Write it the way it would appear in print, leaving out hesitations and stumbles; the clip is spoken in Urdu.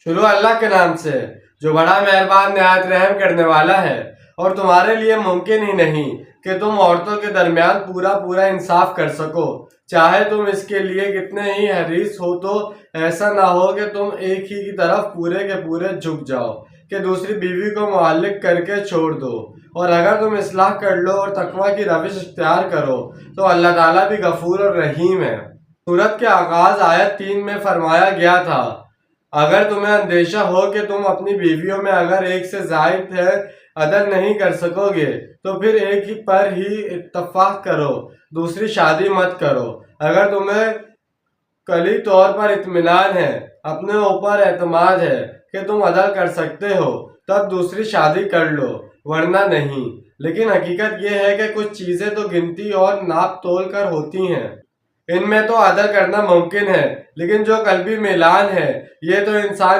شروع اللہ کے نام سے جو بڑا مہربان نہایت رحم کرنے والا ہے۔ اور تمہارے لیے ممکن ہی نہیں کہ تم عورتوں کے درمیان پورا انصاف کر سکو، چاہے تم اس کے لیے کتنے ہی حریص ہو تو ایسا نہ ہو کہ تم ایک ہی کی طرف پورے کے پورے جھک جاؤ کہ دوسری بیوی کو معلق کر کے چھوڑ دو۔ اور اگر تم اصلاح کر لو اور تقوی کی روش اختیار کرو تو اللہ تعالیٰ بھی غفور اور رحیم ہے۔ سورت کے آغاز آیت 3 میں فرمایا گیا تھا، اگر تمہیں اندیشہ ہو کہ تم اپنی بیویوں میں اگر ایک سے زائد ہے عدل نہیں کر سکو گے تو پھر ایک ہی پر ہی اتفاق کرو، دوسری شادی مت کرو۔ اگر تمہیں کلی طور پر اطمینان ہے، اپنے اوپر اعتماد ہے کہ تم عدل کر سکتے ہو، تب دوسری شادی کر لو، ورنہ نہیں۔ لیکن حقیقت یہ ہے کہ کچھ چیزیں تو گنتی اور ناپ تول کر ہوتی ہیں۔ ان میں تو عدل کرنا ممکن ہے، لیکن جو قلبی میلان ہے یہ تو انسان